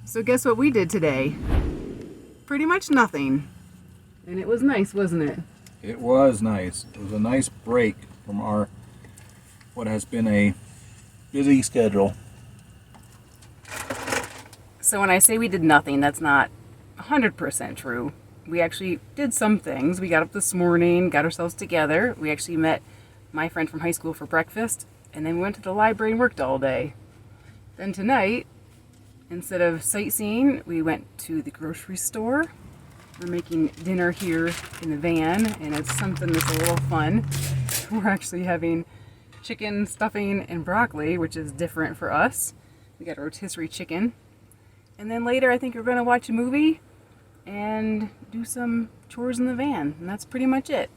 So guess what we did today? Pretty much nothing. And it was nice, wasn't it? It was nice. It was a nice break from our what has been a busy schedule. So when I say we did nothing, that's not 100% true. We actually did some things. We got up this morning, got ourselves together. We actually met my friend from high school for breakfast, and then we went to the library and worked all day. Then tonight, instead of sightseeing, we went to the grocery store. We're making dinner here in the van, and it's something that's a little fun. We're actually having chicken, stuffing, and broccoli, which is different for us. We got a rotisserie chicken. And then later, I think we're going to watch a movie and do some chores in the van, and that's pretty much it.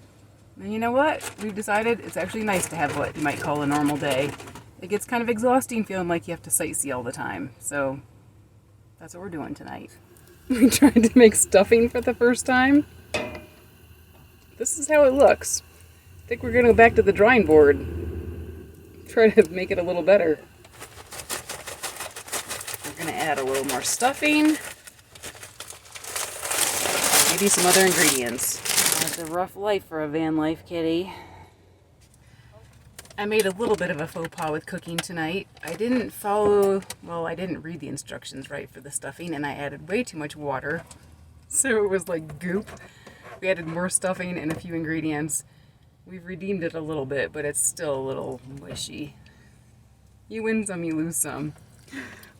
And you know what? We've decided it's actually nice to have what you might call a normal day. It gets kind of exhausting feeling like you have to sightsee all the time, so that's what we're doing tonight. We tried to make stuffing for the first time. This is how it looks. I think we're going to go back to the drawing board. Try to make it a little better. We're going to add a little more stuffing. Maybe some other ingredients. It's a rough life for a van life kitty. I made a little bit of a faux pas with cooking tonight. I didn't read the instructions right for the stuffing, and I added way too much water. So it was like goop. We added more stuffing and a few ingredients. We've redeemed it a little bit, but it's still a little mushy. You win some, you lose some.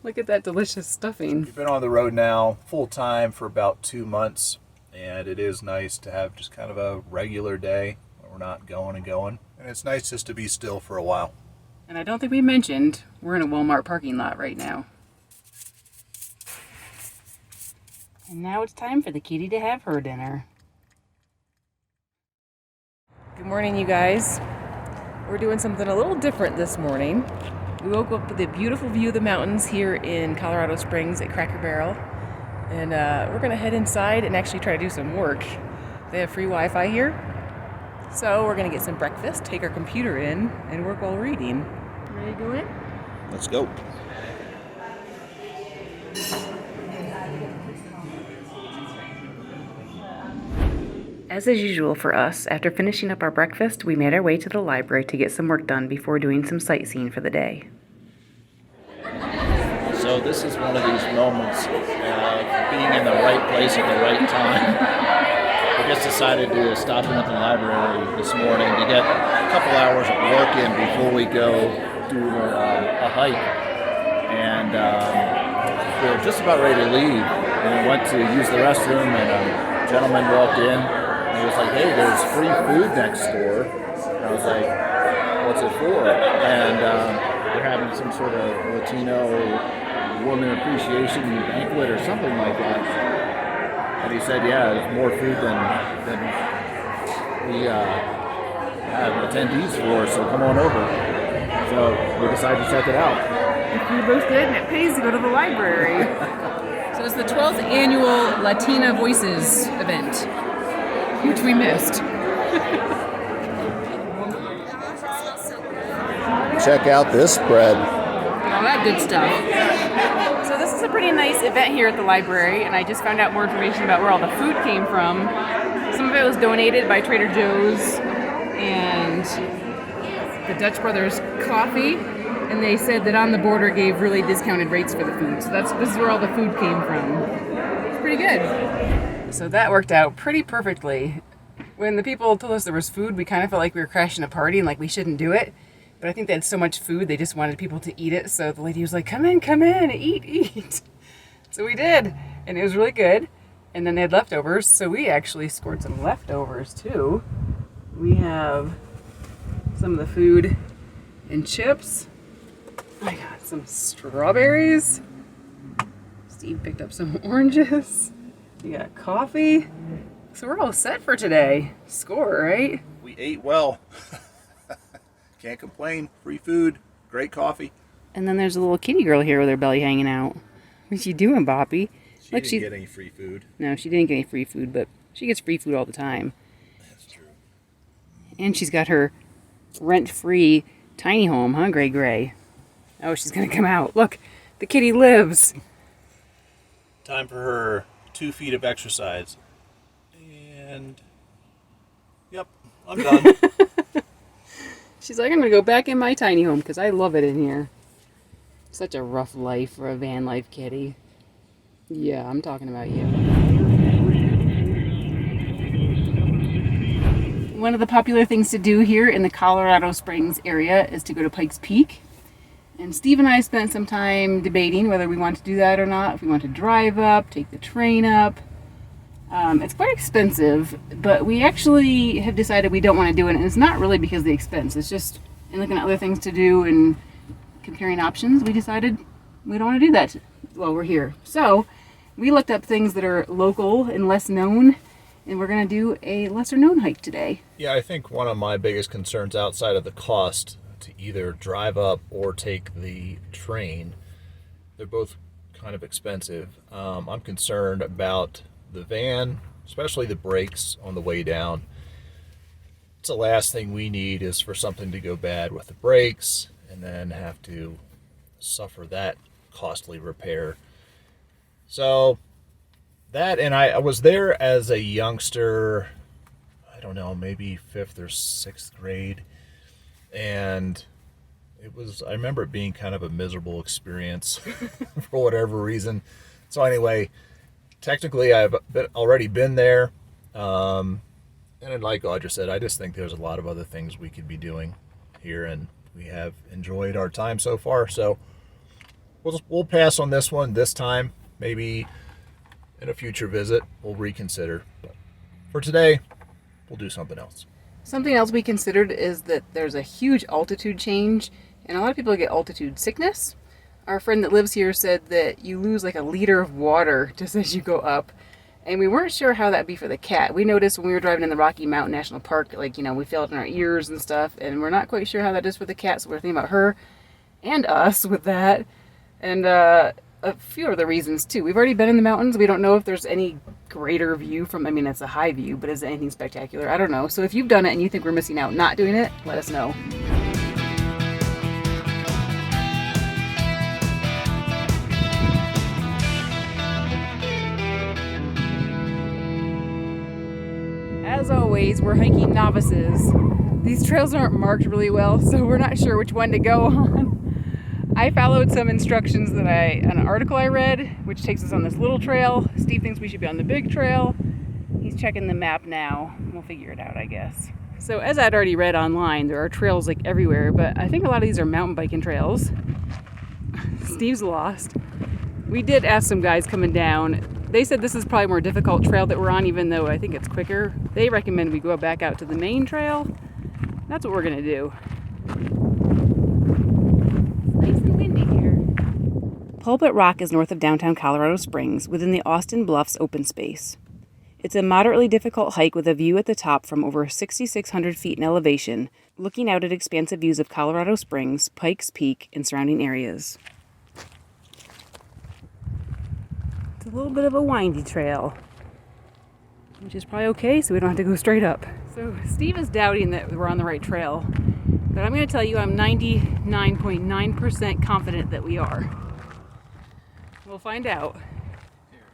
Look at that delicious stuffing. We've been on the road now full time for about 2 months, and it is nice to have just kind of a regular day where we're not going and going. And it's nice just to be still for a while. And I don't think we mentioned, we're in a Walmart parking lot right now. And now it's time for the kitty to have her dinner. Good morning, you guys. We're doing something a little different this morning. We woke up with a beautiful view of the mountains here in Colorado Springs at Cracker Barrel. And we're going to head inside and actually try to do some work. They have free Wi-Fi here. So we're going to get some breakfast, take our computer in, and work while reading. Ready to go in? Let's go. As is usual for us, after finishing up our breakfast, we made our way to the library to get some work done before doing some sightseeing for the day. So this is one of these moments of being in the right place at the right time. We just decided to stop in at the library this morning to get a couple hours of work in before we go do a hike. And we were just about ready to leave. And we went to use the restroom, and a gentleman walked in. And he was like, "Hey, there's free food next door." And I was like, "What's it for?" And they're having some sort of Latino woman appreciation banquet or something like that. And he said, "Yeah, there's more food than we have attendees for, so come on over." So we decided to check it out. The food looks good and it pays to go to the library. So it's the 12th annual Latina Voices event, which we missed. Check out this spread. All that good stuff. So this is a pretty nice event here at the library, and I just found out more information about where all the food came from. Some of it was donated by Trader Joe's and the Dutch Brothers Coffee, and they said that On the Border gave really discounted rates for the food. So this is where all the food came from. It's pretty good. So that worked out pretty perfectly. When the people told us there was food, we kind of felt like we were crashing a party and like we shouldn't do it. But I think they had so much food, they just wanted people to eat it. So the lady was like, come in, eat. So we did, and it was really good. And then they had leftovers, so we actually scored some leftovers too. We have some of the food and chips. I got some strawberries. Steve picked up some oranges. We got coffee. So we're all set for today. Score, right? We ate well. Can't complain. Free food, great coffee. And then there's a little kitty girl here with her belly hanging out. What's she doing, Boppy? She didn't get any free food. No, she didn't get any free food, but she gets free food all the time. That's true. And she's got her rent-free tiny home, huh, Gray? Oh, she's gonna come out. Look, the kitty lives. Time for her 2 feet of exercise. And, yep, I'm done. She's like, I'm going to go back in my tiny home because I love it in here. Such a rough life for a van life kitty. Yeah, I'm talking about you. One of the popular things to do here in the Colorado Springs area is to go to Pikes Peak. And Steve and I spent some time debating whether we want to do that or not, if we want to drive up, take the train up. It's quite expensive, but we actually have decided we don't want to do it, and it's not really because of the expense. It's just in looking at other things to do and comparing options, we decided we don't want to do that while we're here. So we looked up things that are local and less known, and we're going to do a lesser known hike today. Yeah, I think one of my biggest concerns outside of the cost to either drive up or take the train, they're both kind of expensive. I'm concerned about the van, especially the brakes on the way down. It's the last thing we need is for something to go bad with the brakes and then have to suffer that costly repair. So that, and I was there as a youngster, I don't know, maybe 5th or 6th grade, and I remember it being kind of a miserable experience for whatever reason. So anyway, technically I've already been there, and like Audra said, I just think there's a lot of other things we could be doing here, and we have enjoyed our time so far. So we'll pass on this one this time. Maybe in a future visit we'll reconsider. But for today, we'll do something else. Something else we considered is that there's a huge altitude change, and a lot of people get altitude sickness. Our friend that lives here said that you lose like a liter of water just as you go up. And we weren't sure how that'd be for the cat. We noticed when we were driving in the Rocky Mountain National Park, like, we feel it in our ears and stuff, and we're not quite sure how that is for the cat, so we're thinking about her and us with that. And a few other reasons too. We've already been in the mountains. We don't know if there's any greater view from, it's a high view, but is it anything spectacular? I don't know. So if you've done it and you think we're missing out not doing it, let us know. As always, we're hiking novices. These trails aren't marked really well, so we're not sure which one to go on. I followed some instructions on an article I read, which takes us on this little trail. Steve thinks we should be on the big trail. He's checking the map now. We'll figure it out, I guess. So as I'd already read online, there are trails like everywhere, but I think a lot of these are mountain biking trails. Steve's lost. We did ask some guys coming down. They said this is probably a more difficult trail that we're on, even though I think it's quicker. They recommend we go back out to the main trail. That's what we're gonna do. It's nice and windy here. Pulpit Rock is north of downtown Colorado Springs, within the Austin Bluffs Open Space. It's a moderately difficult hike with a view at the top from over 6,600 feet in elevation, looking out at expansive views of Colorado Springs, Pikes Peak, and surrounding areas. It's a little bit of a windy trail, which is probably okay, so we don't have to go straight up. So Steve is doubting that we're on the right trail, but I'm going to tell you I'm 99.9% confident that we are. We'll find out.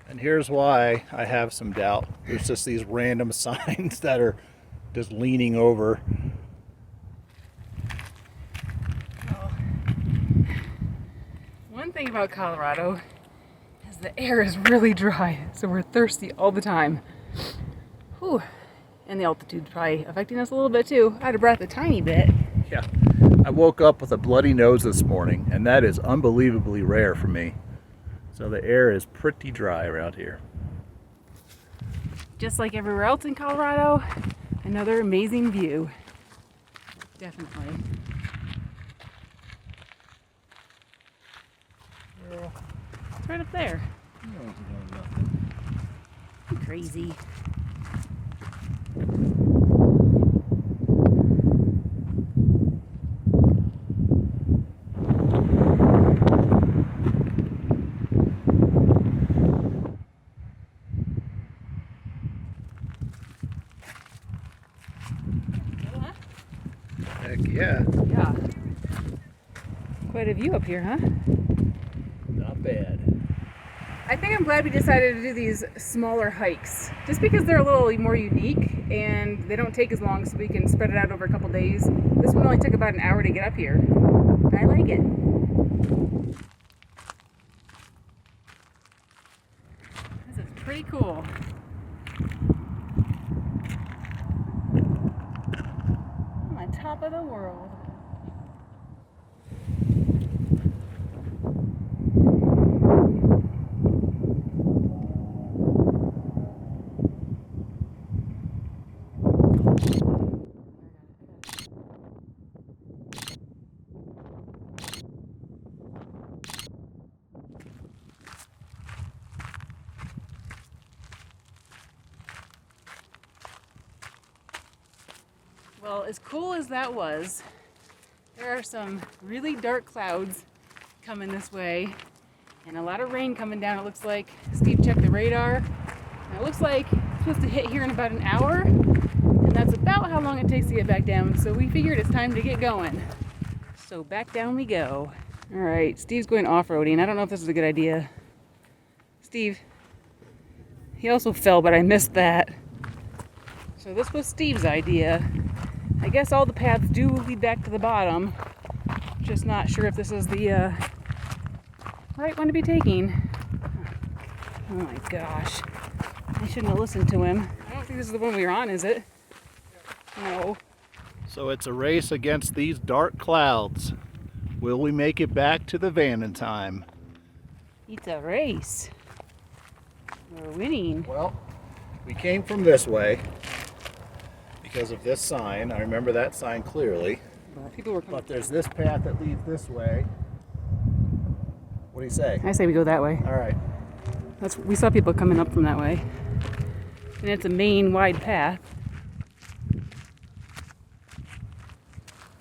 And here's why I have some doubt. There's just these random signs that are just leaning over. Well, one thing about Colorado is the air is really dry, so we're thirsty all the time. Whew. And the altitude's probably affecting us a little bit too. Out of breath a tiny bit. Yeah. I woke up with a bloody nose this morning, and that is unbelievably rare for me. So the air is pretty dry around here. Just like everywhere else in Colorado, another amazing view. Definitely. It's right up there. Crazy. Heck yeah. Yeah. Quite a view up here, huh? Not bad. I think I'm glad we decided to do these smaller hikes, just because they're a little more unique and they don't take as long, so we can spread it out over a couple days. This one only took about an hour to get up here. I like it. This is pretty cool. I'm on top of the world. Well, as cool as that was, there are some really dark clouds coming this way and a lot of rain coming down. It looks like Steve checked the radar. And it looks like it's supposed to hit here in about an hour, and that's about how long it takes to get back down. So we figured it's time to get going. So back down we go. All right, Steve's going off-roading. I don't know if this is a good idea. Steve, he also fell, but I missed that. So this was Steve's idea. I guess all the paths do lead back to the bottom. Just not sure if this is the right one to be taking. Oh my gosh. I shouldn't have listened to him. I don't think this is the one we were on, is it? No. So it's a race against these dark clouds. Will we make it back to the van in time? It's a race. We're winning. Well, we came from this way because of this sign. I remember that sign clearly. People were coming. But there's this path that leads this way. What do you say? I say we go that way. All right. We saw people coming up from that way. And it's a main wide path.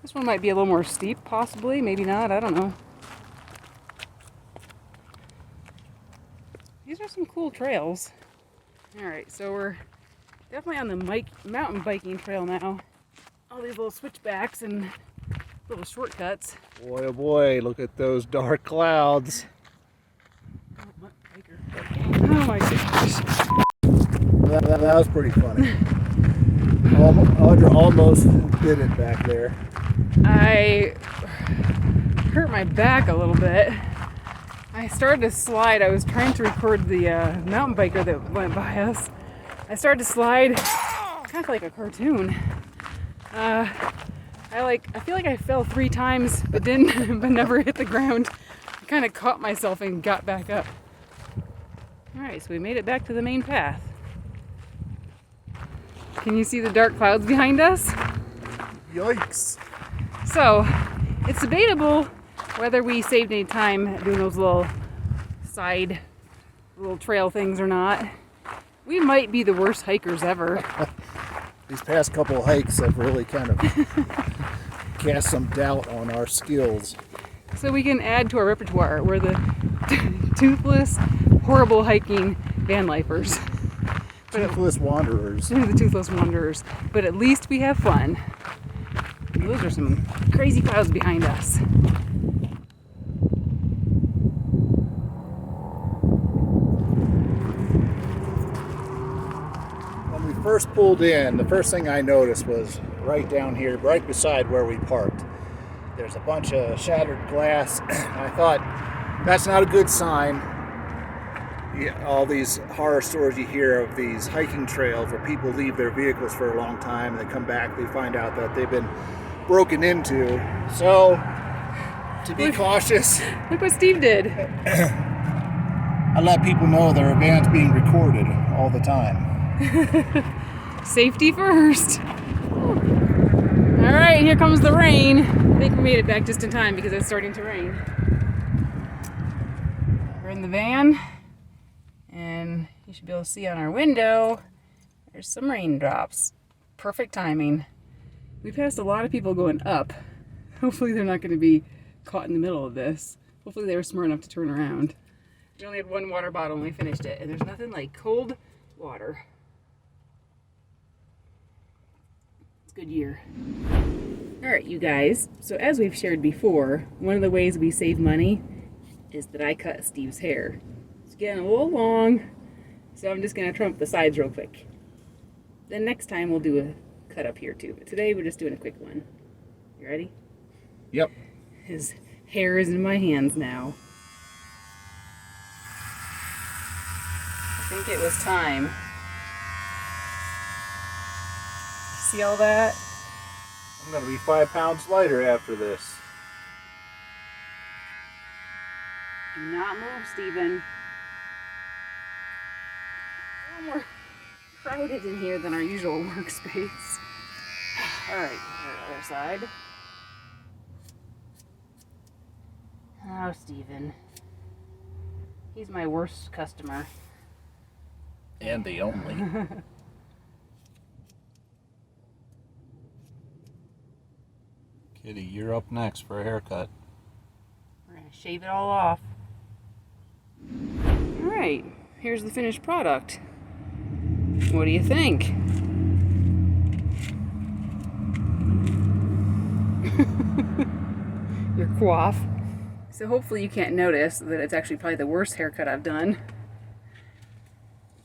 This one might be a little more steep, possibly. Maybe not. I don't know. These are some cool trails. All right, so we're definitely on the mountain biking trail now. All these little switchbacks and little shortcuts. Boy, oh boy, look at those dark clouds. Oh my gosh. That was pretty funny. Audra almost did it back there. I hurt my back a little bit. I started to slide. I was trying to record the mountain biker that went by us. I started to slide, kind of like a cartoon. I feel like I fell 3 times, but never hit the ground. I kind of caught myself and got back up. All right, so we made it back to the main path. Can you see the dark clouds behind us? Yikes. So, it's debatable whether we saved any time doing those little trail things or not. We might be the worst hikers ever. These past couple hikes have really kind of cast some doubt on our skills. So we can add to our repertoire. We're the toothless, horrible hiking van lifers. Toothless wanderers. We're the toothless wanderers. But at least we have fun. Those are some crazy clouds behind us. When we first pulled in, the first thing I noticed was right down here, right beside where we parked. There's a bunch of shattered glass. I thought, that's not a good sign. All these horror stories you hear of these hiking trails where people leave their vehicles for a long time and they come back, they find out that they've been broken into. So, to be cautious, Look what Steve did. I let people know their event's being recorded all the time. Safety first. All right, here comes the rain. I think we made it back just in time because it's starting to rain. We're in the van, and you should be able to see on our window, there's some raindrops. Perfect timing. We passed a lot of people going up. Hopefully they're not going to be caught in the middle of this. Hopefully they were smart enough to turn around. We only had 1 water bottle when we finished it, and there's nothing like cold water. It's a good year. Alright, you guys, so as we've shared before, one of the ways we save money is that I cut Steve's hair. It's getting a little long, so I'm just going to trim up the sides real quick. Then next time we'll do a cut up here too. But today we're just doing a quick one. You ready? Yep. His hair is in my hands now. I think it was time. See all that? I'm going to be 5 pounds lighter after this. Do not move, Stephen. A little more crowded in here than our usual workspace. Alright, the other side. Oh, Stephen. He's my worst customer. And the only. Kitty, you're up next for a haircut. We're going to shave it all off. Alright, here's the finished product. What do you think? Your coif. So hopefully you can't notice that it's actually probably the worst haircut I've done.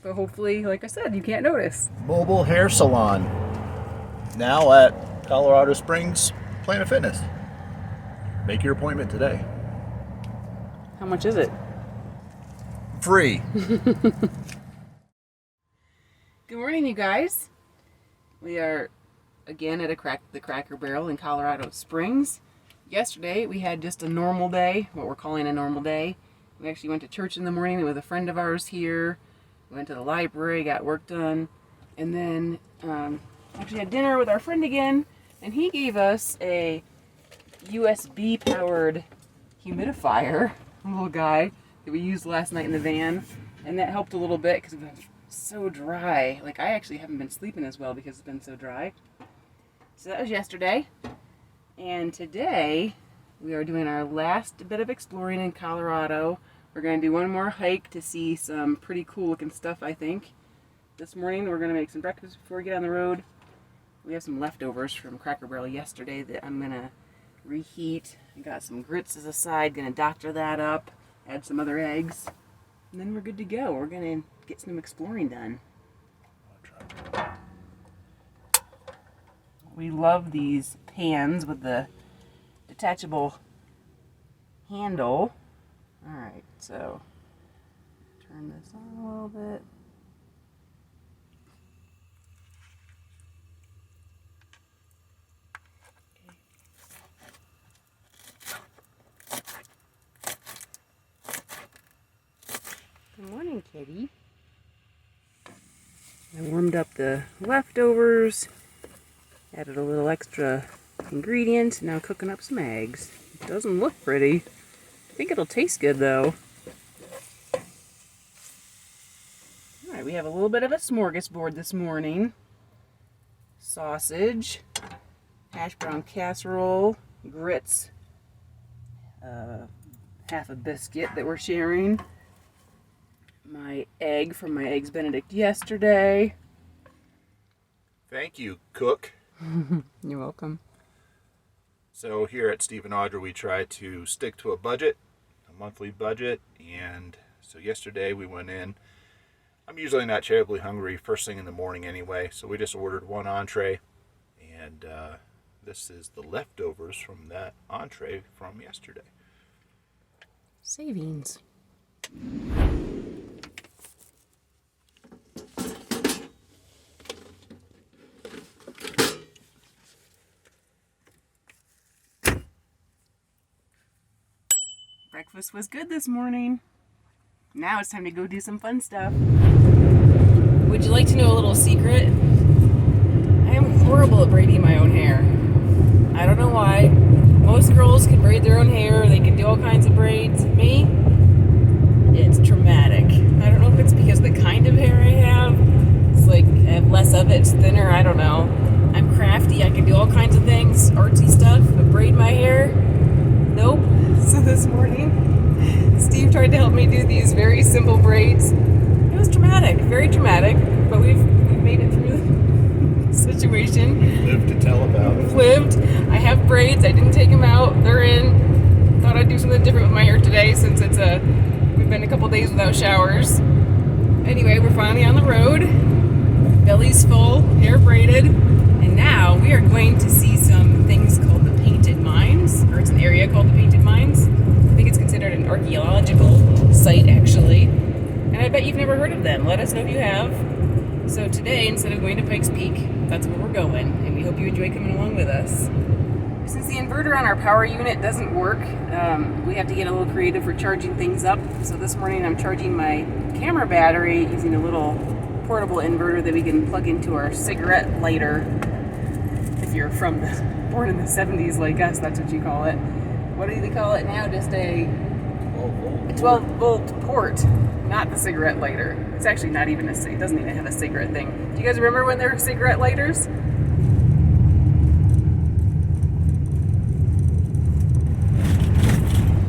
But hopefully, like I said, you can't notice. Mobile hair salon. Now at Colorado Springs Planet Fitness. Make your appointment today. How much is it? Free. Good morning, you guys. We are again at the Cracker Barrel in Colorado Springs. Yesterday we had just a normal day, what we're calling a normal day. We actually went to church in the morning with a friend of ours here. We went to the library, got work done, and then actually had dinner with our friend again, and he gave us a USB powered humidifier, a little guy that we used last night in the van, and that helped a little bit because it was so dry. Like, I actually haven't been sleeping as well because it's been so dry. So that was yesterday. And today we are doing our last bit of exploring in Colorado. We're going to do one more hike to see some pretty cool looking stuff, I think. This morning we're going to make some breakfast before we get on the road. We have some leftovers from Cracker Barrel yesterday that I'm going to reheat. I got some grits as a side, going to doctor that up, add some other eggs, and then we're good to go. We're going to get some exploring done. We love these pans with the detachable handle. Alright, so turn this on a little bit. Good morning, kitty. I warmed up the leftovers, added a little extra ingredient, now cooking up some eggs. It doesn't look pretty. I think it'll taste good though. Alright, we have a little bit of a smorgasbord this morning. Sausage, hash brown casserole, grits, half a biscuit that we're sharing. My egg from my Eggs Benedict yesterday. Thank you, cook. You're welcome. So here at Steve and Audra, we try to stick to a budget, a monthly budget. And so yesterday we went in. I'm usually not terribly hungry first thing in the morning anyway, so we just ordered one entree. And this is the leftovers from that entree from yesterday. Savings. Breakfast was good this morning. Now it's time to go do some fun stuff. Would you like to know a little secret? I am horrible at braiding my own hair. I don't know why. Most girls can braid their own hair. They can do all kinds of braids. Me? It's traumatic. I don't know if it's because the kind of hair I have. It's like I have less of it. It's thinner. I don't know. I'm crafty. I can do all kinds of things. Artsy stuff. But braid my hair? Nope. So this morning, Steve tried to help me do these very simple braids. It was traumatic, very traumatic, but we've made it through the situation. Lived to tell about it. Lived. I have braids. I didn't take them out. They're in. Thought I'd do something different with my hair today since it's we've We've been a couple days without showers. Anyway, we're finally on the road. Belly's full, hair braided, and now we are going to see some things called the Painted Mines, or it's an area called the Painted Mines. I think it's considered an archaeological site, actually. And I bet you've never heard of them. Let us know if you have. So today, instead of going to Pikes Peak, that's where we're going, and we hope you enjoy coming along with us. Since the inverter on our power unit doesn't work, we have to get a little creative for charging things up. So this morning I'm charging my camera battery using a little portable inverter that we can plug into our cigarette lighter. If you're born in the 70s like us, that's what you call it. What do they call it now? Just a 12 volt port, not the cigarette lighter. It's actually not even it doesn't even have a cigarette thing. Do you guys remember when there were cigarette lighters?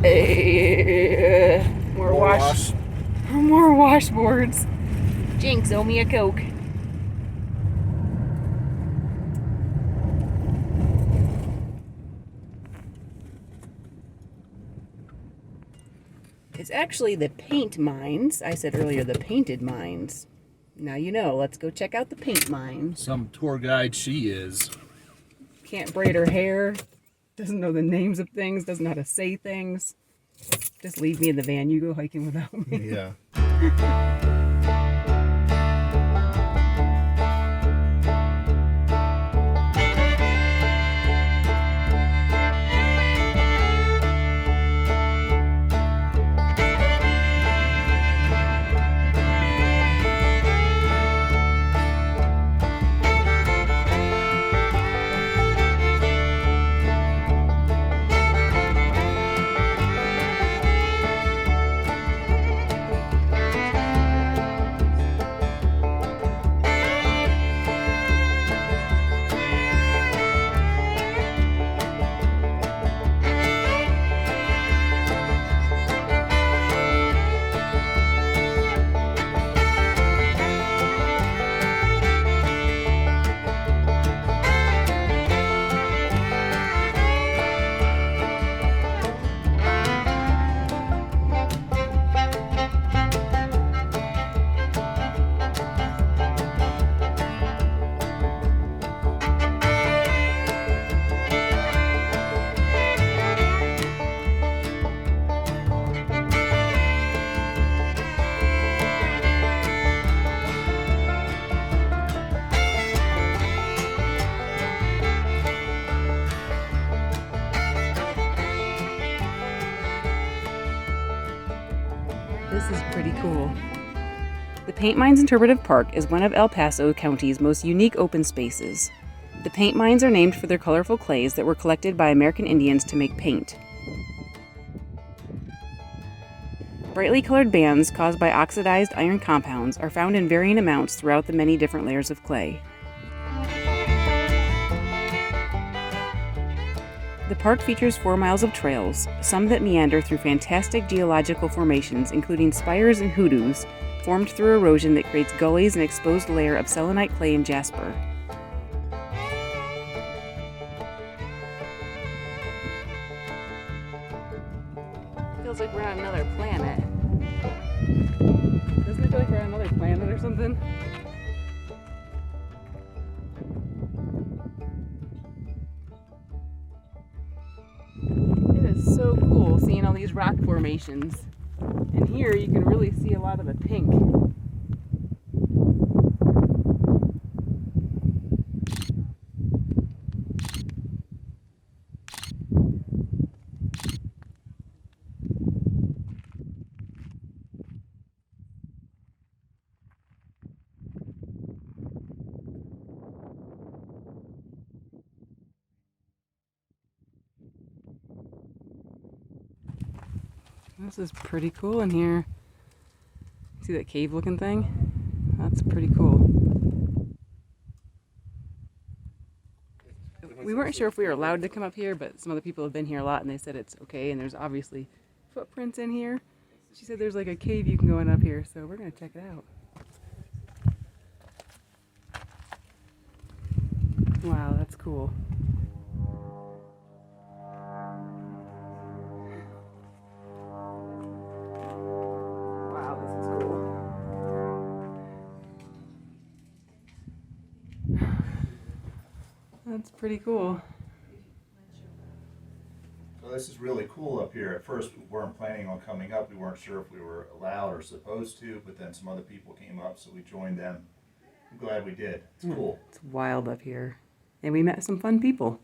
Hey, more washboards. Jinx, owe me a Coke. It's actually the Paint Mines. I said earlier the Painted Mines. Now you know. Let's go check out the Paint Mines. Some tour guide she is. Can't braid her hair. Doesn't know the names of things. Doesn't know how to say things. Just leave me in the van. You go hiking without me. Yeah. This is pretty cool. The Paint Mines Interpretive Park is one of El Paso County's most unique open spaces. The paint mines are named for their colorful clays that were collected by American Indians to make paint. Brightly colored bands caused by oxidized iron compounds are found in varying amounts throughout the many different layers of clay. The park features 4 miles of trails, some that meander through fantastic geological formations including spires and hoodoos, formed through erosion that creates gullies and exposed layer of selenite clay and jasper. Feels like we're on another planet. Doesn't it feel like we're on another planet or something? It is so cool seeing all these rock formations. And here you can really see a lot of the pink. This is pretty cool in here. See that cave looking thing? That's pretty cool. We weren't sure if we were allowed to come up here, but some other people have been here a lot and they said it's okay, and there's obviously footprints in here. She said there's like a cave you can go in up here, so we're gonna check it out. Wow, that's cool. That's pretty cool. So this is really cool up here. At first, we weren't planning on coming up. We weren't sure if we were allowed or supposed to, but then some other people came up, so we joined them. I'm glad we did. It's cool. It's wild up here. And we met some fun people.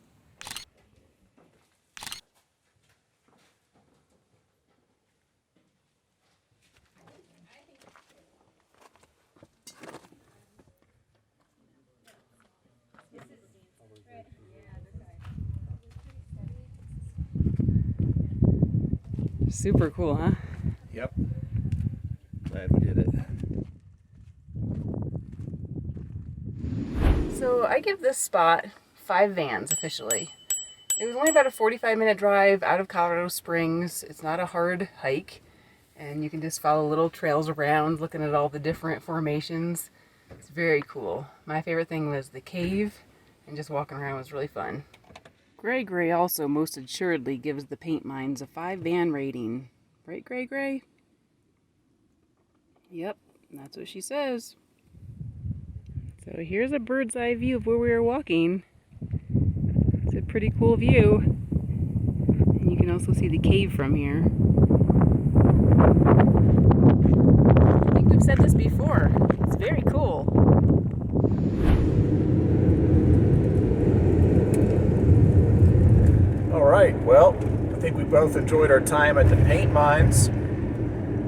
Super cool, huh? Yep. Glad we did it. So I give this spot 5 vans officially. It was only about a 45-minute drive out of Colorado Springs. It's not a hard hike, and you can just follow little trails around looking at all the different formations. It's very cool. My favorite thing was the cave, and just walking around was really fun. Gray also most assuredly gives the Paint Mines a 5 van rating. Right, Gray? Yep, that's what she says. So here's a bird's eye view of where we were walking. It's a pretty cool view. And you can also see the cave from here. I think we've said this before. It's very cool. All right, well, I think we both enjoyed our time at the Paint Mines.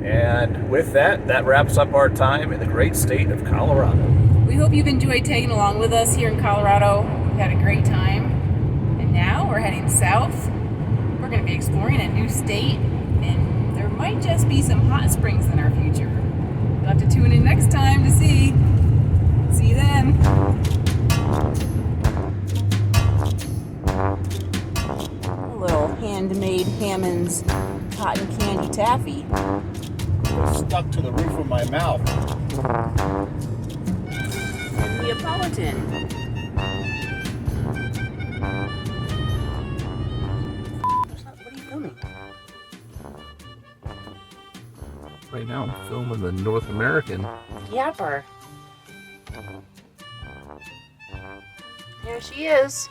And with that, that wraps up our time in the great state of Colorado. We hope you've enjoyed tagging along with us here in Colorado. We've had a great time. And now we're heading south. We're going to be exploring a new state, and there might just be some hot springs in our future. You'll have to tune in next time to see. See you then. A little handmade Hammond's cotton candy taffy. Stuck to the roof of my mouth. Neapolitan. What are you filming? Right now I'm filming the North American. Yapper. Here she is.